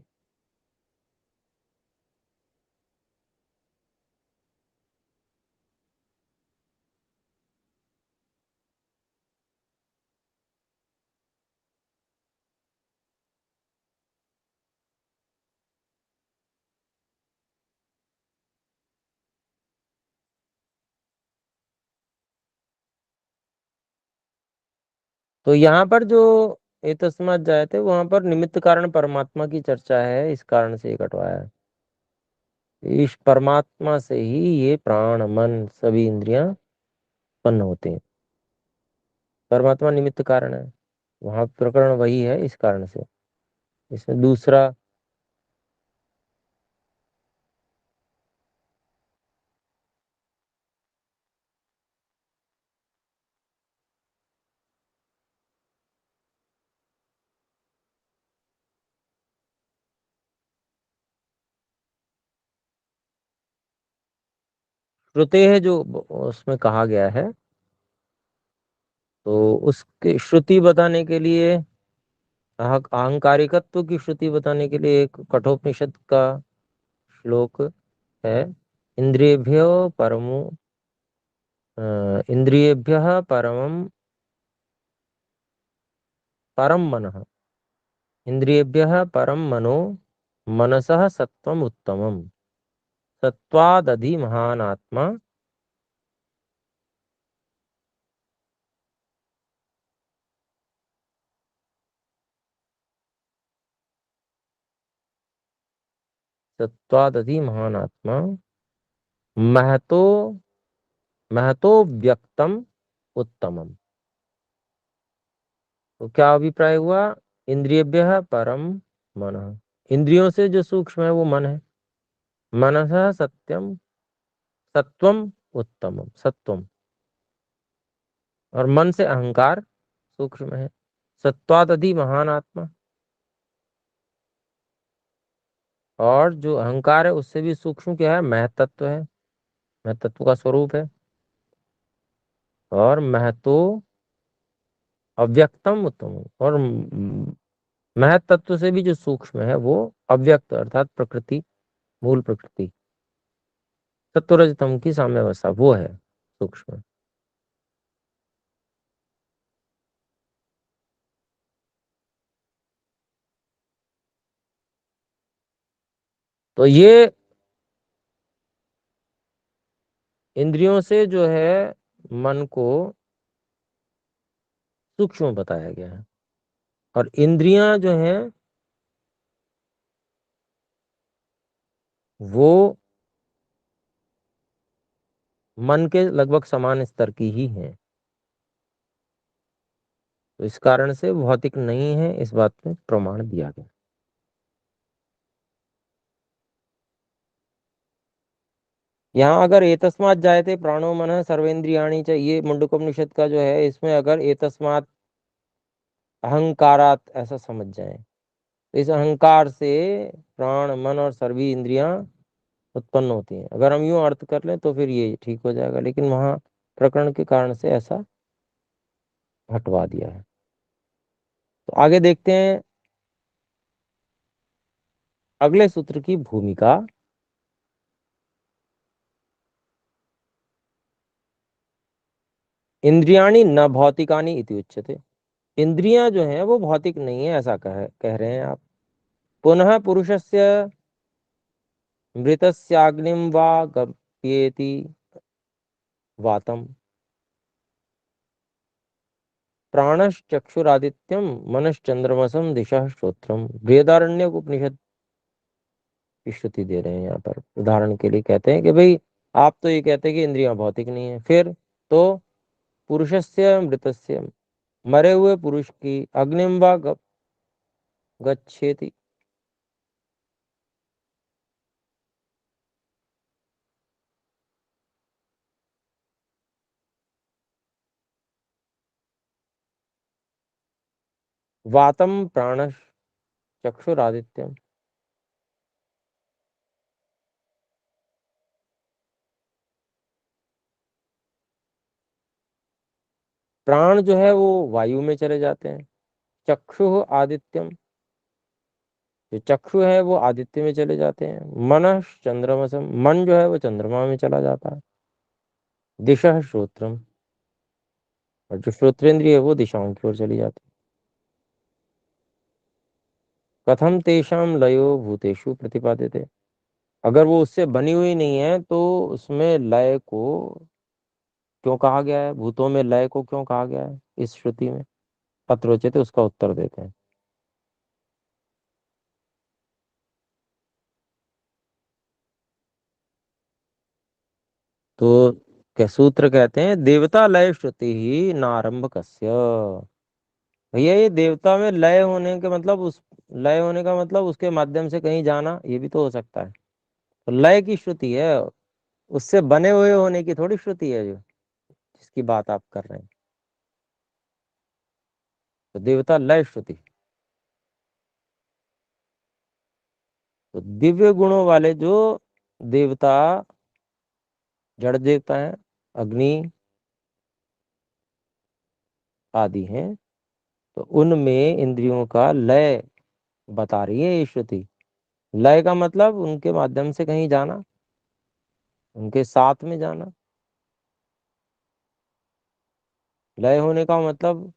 तो यहाँ पर जो ये तस्मात् जायते, वहां पर निमित्त कारण परमात्मा की चर्चा है, इस कारण से ये कटवाया है। इस परमात्मा से ही ये प्राण मन सभी इंद्रियां उत्पन्न होते हैं। परमात्मा निमित्त कारण है, वहां प्रकरण वही है, इस कारण से। इसमें दूसरा श्रुते है जो उसमें कहा गया है, तो उसके श्रुति बताने के लिए, अहंकारिकत्व की श्रुति बताने के लिए एक कठोपनिषद का श्लोक है। इंद्रियेभ्यो परमो इंद्रियेभ्यः परम मनः, इंद्रियेभ्यः परम मनो मनसः सत्वम उत्तमम, सत्वादधि महानात्मा, सत्वादधि महानात्मा, महतो महतो व्यक्तम उत्तमम। तो क्या अभिप्राय हुआ? इंद्रियभ्यः परम मन, इंद्रियों से जो सूक्ष्म है वो मन है। मनसः सत्यम सत्वम उत्तमम, सत्वम, और मन से अहंकार सूक्ष्म है। सत्वादधि महान आत्मा, और जो अहंकार है उससे भी सूक्ष्म क्या है? महतत्व है, महतत्व का स्वरूप है। और महतो अव्यक्तम उत्तम, और महत तत्व से भी जो सूक्ष्म है वो अव्यक्त, अर्थात प्रकृति, मूल प्रकृति, सत्वरजतम की साम्यावस्था, वो है सूक्ष्म। तो ये इंद्रियों से जो है मन को सूक्ष्म बताया गया है, और इंद्रियां जो हैं वो मन के लगभग समान स्तर की ही हैं। तो इस कारण से भौतिक नहीं है, इस बात में प्रमाण दिया गया। यहाँ अगर एतस्मात् जायते प्राणो मनः सर्वेन्द्रियाणि च, ये मुंडकोपनिषद का जो है, इसमें अगर एतस्मात् अहंकारात ऐसा समझ जाए, इस अहंकार से प्राण मन और सभी इंद्रियां उत्पन्न होती हैं, अगर हम यूं अर्थ कर लें तो फिर ये ठीक हो जाएगा। लेकिन वहां प्रकरण के कारण से ऐसा हटवा दिया है। तो आगे देखते हैं अगले सूत्र की भूमिका। इंद्रियाणि न भौतिकानि इति उच्यते। इंद्रियां जो हैं वो भौतिक नहीं है, ऐसा कह रहे हैं आप। पुनः पुरुषस्य मृतस्याग्निं वा गप्येति वातम, प्राणश्चक्षुरादित्यम, मनश्चंद्रमसम, दिशा श्रोत्रम। बृहदारण्यक उपनिषद की श्रुति दे रहे हैं यहाँ पर। उदाहरण के लिए कहते हैं कि भाई आप तो ये कहते हैं कि इंद्रियां भौतिक नहीं है, फिर तो पुरुषस्य मृतस्य, मरे हुए पुरुष की अग्निम वा गच्छेति, वातम प्राण चक्षुरादित्यम। प्राण जो है वो वायु में चले जाते हैं। चक्षु आदित्यम, जो चक्षु है वो आदित्य में चले जाते हैं। मन चंद्रमसम, मन जो है वो चंद्रमा में चला जाता है। दिशा श्रोत्रम, और जो श्रोत्रेंद्रिय है वो दिशाओं की ओर चली जाती है। कथम तेषाम लयो भूतेषु प्रतिपाद्यते। अगर वो उससे बनी हुई नहीं है तो उसमें लय को क्यों कहा गया है, भूतों में लय को क्यों कहा गया है इस श्रुति में। पत्रोचित उसका उत्तर देते हैं। तो क्या सूत्र कहते हैं, देवता लय श्रुति ही नारंभ कस्य। भैया ये देवता में लय होने के मतलब, उस लय होने का मतलब उसके माध्यम से कहीं जाना, ये भी तो हो सकता है। तो लय की श्रुति है, उससे बने हुए होने की थोड़ी श्रुति है जो जिसकी बात आप कर रहे हैं। तो देवता लय श्रुति। तो दिव्य गुणों वाले जो देवता, जड़ देवता हैं, अग्नि आदि हैं, तो उनमें इंद्रियों का लय बता रही है ये श्रुति। लय का मतलब उनके माध्यम से कहीं जाना, उनके साथ में जाना। लय होने का मतलब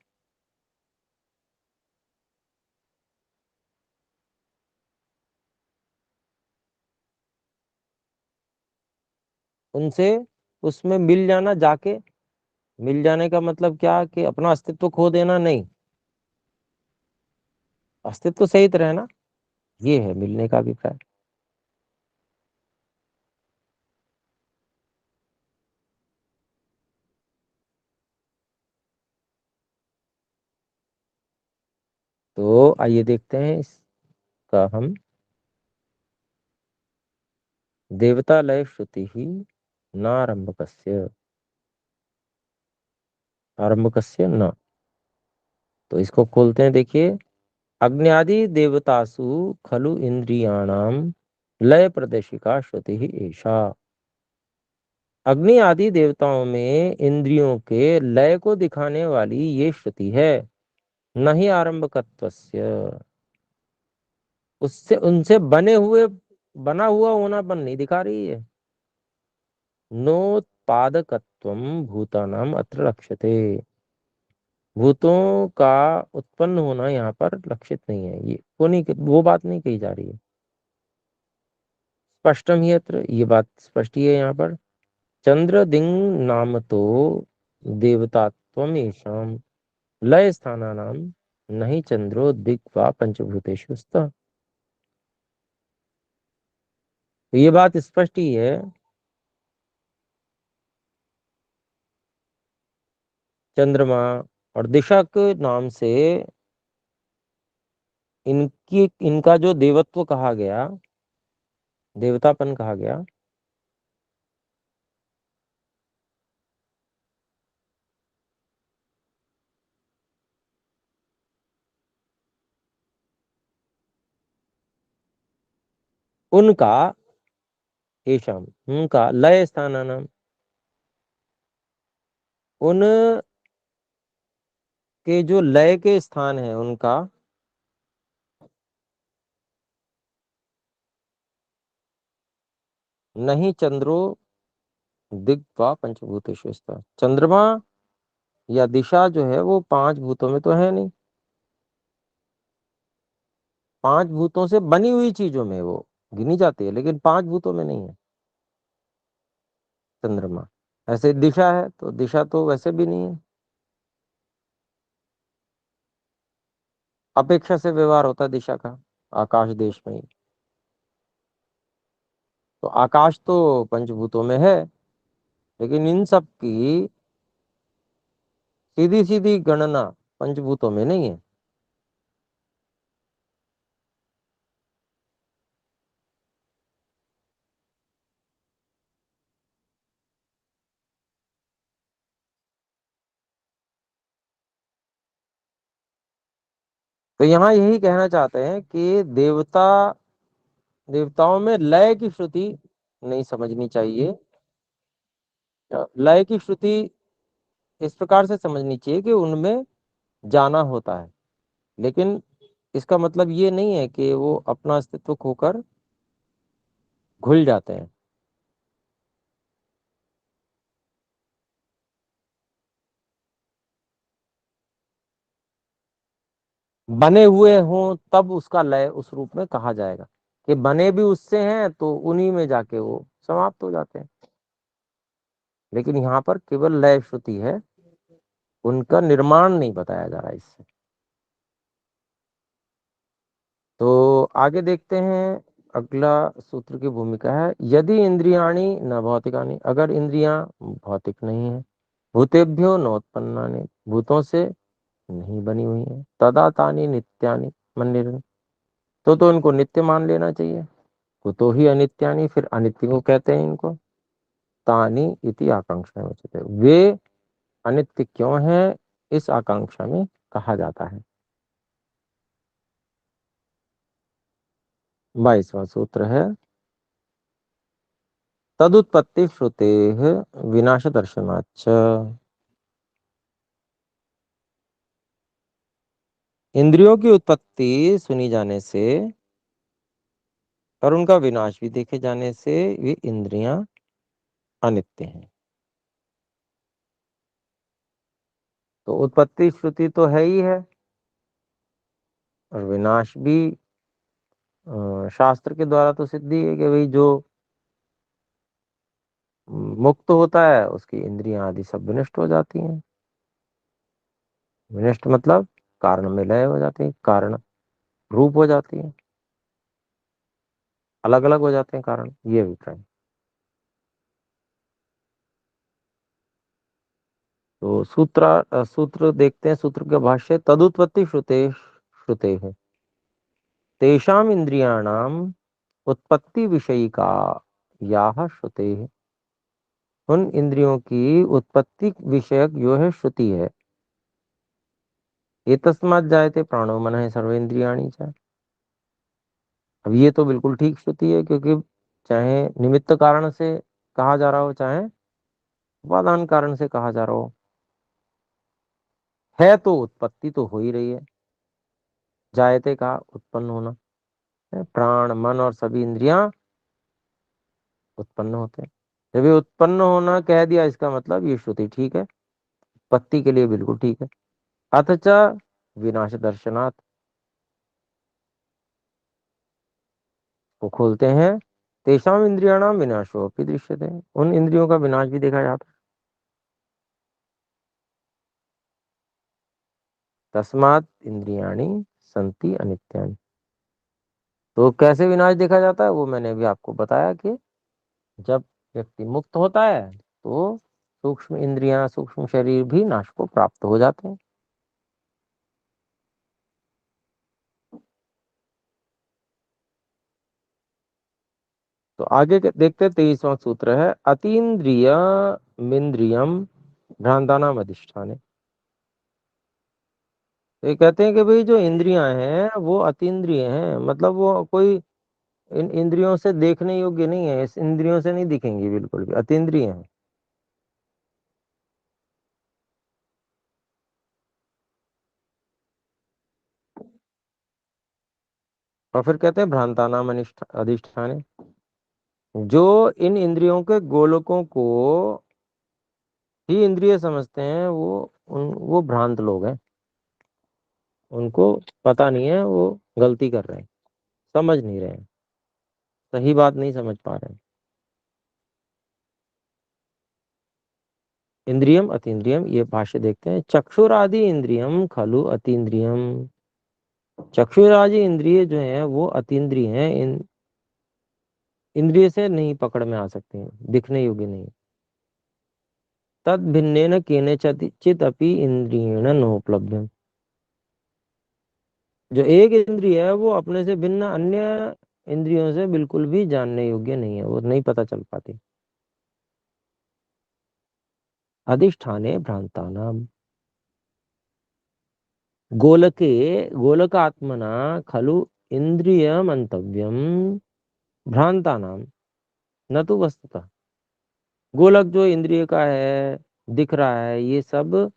उनसे उसमें मिल जाना, जाके मिल जाने का मतलब क्या कि अपना अस्तित्व खो देना नहीं, अस्तित्व सहित रहना, ये है मिलने का अभिप्राय। तो आइए देखते हैं इसका हम। देवता लय श्रुति ही नारंभकस्य, आरंभकस्य न। तो इसको खोलते हैं, देखिए। अग्न्यादि देवतासु खलु इंद्रियाणाम लय प्रदर्शिका श्रुति ही ऐसा। अग्नि आदि देवताओं में इंद्रियों के लय को दिखाने वाली ये श्रुति है। नहीं आरंभकत्वस्य, उससे उनसे बने हुए, बना हुआ होनापन नहीं दिखा रही है। नोत्पादकत्वम भूतानाम अत्र लक्ष्यते। भूतों का उत्पन्न होना यहाँ पर लक्षित नहीं है, ये वो बात नहीं कही जा रही है। स्पष्टम ही अत्र, ये बात स्पष्ट ही है यहाँ पर। चंद्र दिंग नाम तो देवतात्वम येषाम लय स्थानानाम नहीं चंद्रो दिक् वा पंचभूतेषु स्तः। तो ये बात स्पष्ट ही है। चंद्रमा और दिशा के नाम से इनका जो देवत्व कहा गया, देवतापन कहा गया, उनका येषाम, उनका लय स्थानानाम, उन के जो लय के स्थान है उनका नहीं चंद्रो दिग्वा पंचभूतेषु स्थितः। चंद्रमा या दिशा जो है वो पांच भूतों में तो है नहीं, पांच भूतों से बनी हुई चीजों में वो गिनी जाती है, लेकिन पांच भूतों में नहीं है चंद्रमा। ऐसे दिशा है तो दिशा तो वैसे भी नहीं है, अपेक्षा से व्यवहार होता है दिशा का आकाश देश में ही। तो आकाश तो पंचभूतों में है, लेकिन इन सब की सीधी सीधी गणना पंचभूतों में नहीं है। तो यहाँ यही कहना चाहते हैं कि देवताओं में लय की श्रुति नहीं समझनी चाहिए। लय की श्रुति इस प्रकार से समझनी चाहिए कि उनमें जाना होता है, लेकिन इसका मतलब ये नहीं है कि वो अपना अस्तित्व खोकर घुल जाते हैं। बने हुए हों तब उसका लय उस रूप में कहा जाएगा, कि बने भी उससे हैं तो उन्हीं में जाके वो समाप्त हो जाते हैं। लेकिन यहाँ पर केवल लय श्रुति है, उनका निर्माण नहीं बताया जा रहा है इससे। तो आगे देखते हैं, अगला सूत्र की भूमिका है यदि इंद्रियाणी न भौतिकानि, अगर इंद्रियां भौतिक नहीं है, भूतेभ्यो नोत्पन्नानि, भूतों से नहीं बनी हुई है, तदा तानि नित्यानि मन्यते, तो इनको नित्य मान लेना चाहिए। कुतो ही अनित्यानि, फिर अनित्य को कहते हैं इनको। तानि इति आकांक्षा में उच्यते, वे अनित्य क्यों है इस आकांक्षा में कहा जाता है। 22वां सूत्र है तदुत्पत्ति श्रुते विनाश दर्शनाच्च, इंद्रियों की उत्पत्ति सुनी जाने से और उनका विनाश भी देखे जाने से वे इंद्रियां अनित्य हैं। तो उत्पत्ति श्रुति तो है ही है, और विनाश भी शास्त्र के द्वारा तो सिद्धि है कि भाई जो मुक्त होता है उसकी इंद्रियां आदि सब विनष्ट हो जाती हैं। विनष्ट मतलब कारण में लय हो जाती है, कारण रूप हो जाती है, अलग अलग हो जाते हैं कारण, ये अभिप्राय। तो सूत्र देखते हैं, सूत्र के भाष्य तदुत्पत्ति श्रुते श्रुते है तेषाम इंद्रियाणाम उत्पत्ति विषयी का याह श्रुते है, उन इंद्रियों की उत्पत्ति विषयक जो है श्रुति है। ये तस्मात् जायते प्राणो मनः सर्वेन्द्रियाणि च, अब ये तो बिल्कुल ठीक श्रुति है, क्योंकि चाहे निमित्त कारण से कहा जा रहा हो चाहे उपादान कारण से कहा जा रहा हो, है तो उत्पत्ति तो हो ही रही है। जायते का उत्पन्न होना है, प्राण मन और सभी इंद्रियां उत्पन्न होते हैं। जब ये उत्पन्न होना कह दिया इसका मतलब ये श्रुति ठीक है, उत्पत्ति के लिए बिल्कुल ठीक है। अथच विनाश दर्शनात् को खोलते हैं, तेषाम इंद्रियाणाम विनाशो अपि दृश्यते, उन इंद्रियों का विनाश भी देखा जाता है। तस्मात् इंद्रियाणि संति अनित्यानि, तो कैसे विनाश देखा जाता है वो मैंने अभी आपको बताया कि जब व्यक्ति मुक्त होता है तो सूक्ष्म इंद्रियां सूक्ष्म शरीर भी नाश को प्राप्त हो जाते हैं। तो आगे देखते 23वां सूत्र है अतीन्द्रिय मिंद्रियम भ्रांतानाम अधिष्ठाने। तो ये कहते हैं कि भाई जो इंद्रियां हैं वो अतीन्द्रिय हैं, मतलब वो कोई इन इंद्रियों से देखने योग्य नहीं है, इस इंद्रियों से नहीं दिखेंगी, बिल्कुल भी अतीन्द्रिय हैं। और फिर कहते हैं भ्रांतानाम अधिष्ठाने, जो इन इंद्रियों के गोलकों को ही इंद्रिय समझते हैं, वो भ्रांत लोग हैं। उनको पता नहीं है, वो गलती कर रहे हैं, समझ नहीं रहे हैं, सही बात नहीं समझ पा रहे हैं। इंद्रियम अतीन्द्रियम, ये भाष्य देखते हैं। चक्षुरादि इंद्रियम खलु अतीन्द्रियम, चक्षुरादि इंद्रिय जो है वो अतीन्द्रिय हैं, इंद्रिय से नहीं पकड़ में आ सकते हैं, दिखने योग्य नहीं। तद भिन्नेन केनचित अपि इंद्रियेण नोपलब्धम, जो एक इंद्रिय है वो अपने से भिन्न अन्य इंद्रियों से बिल्कुल भी जानने योग्य नहीं है, वो नहीं पता चल पाती। अधिष्ठाने भ्रांतानाम गोलके गोलकात्मना खलु इंद्रिय मंतव्यम भ्रांतानाम न तो वस्तुतः। गोलक जो इंद्रिय का है, दिख रहा है, ये सब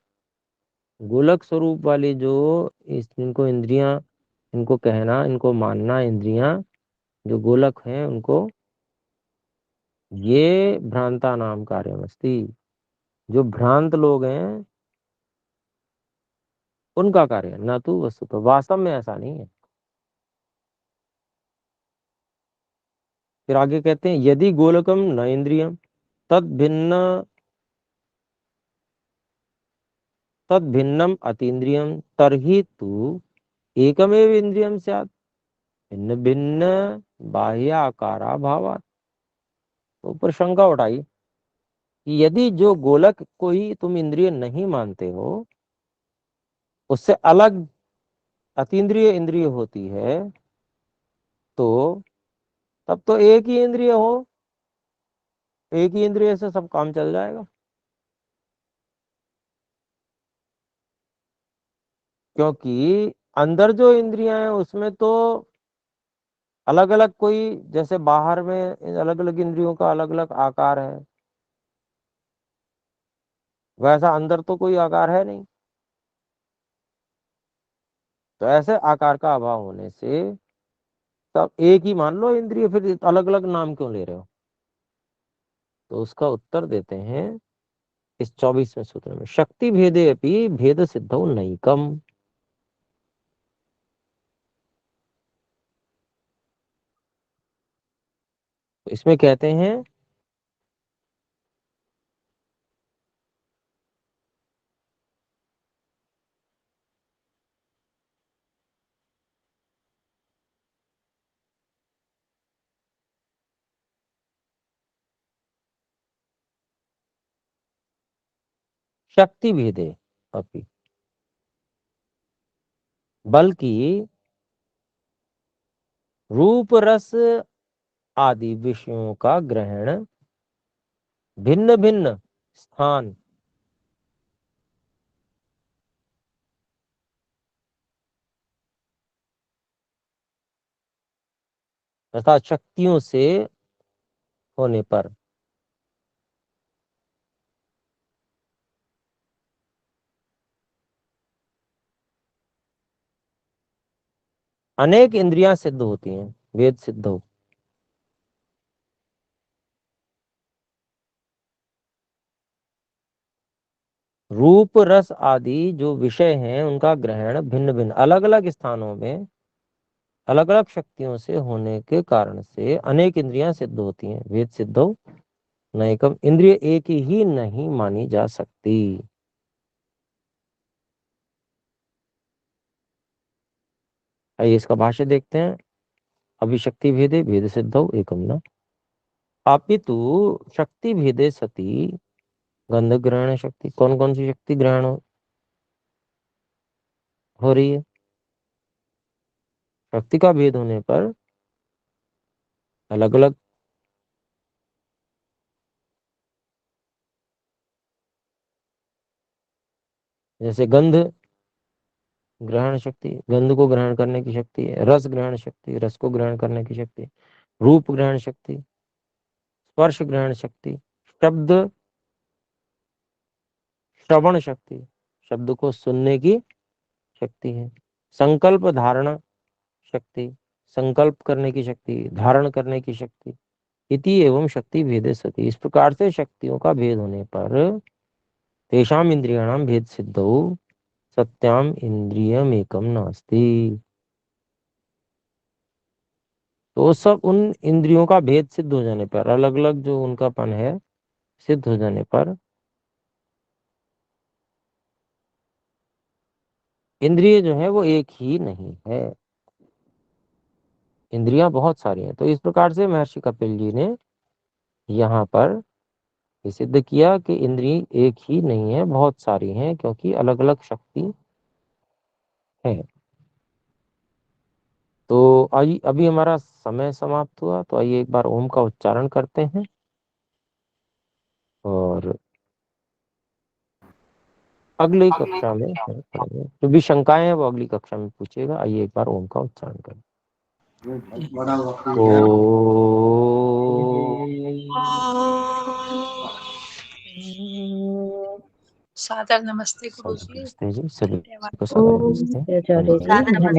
गोलक स्वरूप वाले जो इनको इंद्रियां, इनको कहना, इनको मानना, इंद्रियां जो गोलक हैं उनको, ये भ्रांता नाम कार्यमस्ति, जो भ्रांत लोग हैं उनका कार्य, न तो वस्तु, तो वास्तव में ऐसा नहीं है। फिर आगे कहते हैं यदि गोलकम न इंद्रियम तद भिन्नम अतीन्द्रियम तरहि तु एकमेव इंद्रियम स्यात् भिन्न भिन्न बाह्य आकारा भावात्। तो ऊपर शंका उठाई कि यदि जो गोलक को ही तुम इंद्रिय नहीं मानते हो, उससे अलग अतीन्द्रिय इंद्रिय होती है, तो तब तो एक ही इंद्रिय हो, एक ही इंद्रिय से सब काम चल जाएगा। क्योंकि अंदर जो इंद्रियां हैं उसमें तो अलग अलग, कोई जैसे बाहर में अलग अलग इंद्रियों का अलग अलग आकार है, वैसा अंदर तो कोई आकार है नहीं। तो ऐसे आकार का अभाव होने से तब एक ही मान लो इंद्रिय, फिर अलग अलग नाम क्यों ले रहे हो? तो उसका उत्तर देते हैं इस 24वें सूत्र में, शक्ति भेदे अपि भेद सिद्धौ नैकम। तो इसमें कहते हैं शक्ति भेदे अपि, बल्कि रूप रस आदि विषयों का ग्रहण भिन्न भिन्न स्थान तथा शक्तियों से होने पर अनेक इंद्रियां सिद्ध होती हैं, वेद सिद्ध हो। रूप रस आदि जो विषय हैं उनका ग्रहण भिन्न भिन्न अलग अलग स्थानों में अलग अलग शक्तियों से होने के कारण से अनेक इंद्रियां सिद्ध होती हैं, वेद सिद्ध हो। नैकम, इंद्रिय एक ही नहीं मानी जा सकती। आइए इसका भाष्य देखते हैं। अभिशक्ति भेदे भेद सिद्धौ एकम न अपितु शक्ति भेदे सती गंध ग्रहण शक्ति, कौन कौन सी शक्ति ग्रहण हो रही है? शक्ति का भेद होने पर अलग अलग, जैसे गंध ग्रहण शक्ति, गंध को ग्रहण करने की शक्ति है। रस ग्रहण शक्ति, रस को ग्रहण करने की शक्ति। रूप ग्रहण शक्ति, स्पर्श ग्रहण शक्ति, शब्द श्रवण शक्ति, शब्द को सुनने की शक्ति है। संकल्प धारणा शक्ति, संकल्प करने की शक्ति, धारण करने की शक्ति, इति एवं शक्ति भेदे सति। इस प्रकार से शक्तियों का भेद होने पर तेषाम इंद्रियाणाम भेद सिद्धौ सत्याम इंद्रियम एकम नास्ति। तो सब उन इंद्रियों का भेद सिद्ध हो जाने पर, अलग अलग जो उनकापन है सिद्ध हो जाने पर, इंद्रिय जो है वो एक ही नहीं है, इंद्रियां बहुत सारी हैं। तो इस प्रकार से महर्षि कपिल जी ने यहाँ पर ये सिद्ध किया कि इंद्रिय एक ही नहीं है, बहुत सारी हैं, क्योंकि अलग अलग शक्ति है। तो अभी हमारा समय समाप्त हुआ, तो आइए एक बार ओम का उच्चारण करते हैं और अगली कक्षा में पढ़ेंगे। जो भी शंकाएं हैं वो अगली कक्षा में पूछिएगा। आइए एक बार ओम का उच्चारण करें। सादर नमस्ते गुरु जी। नमस्ते जी, सभी धन्यवाद। को सादर नमस्ते। आचार्य जी, धन्यवाद।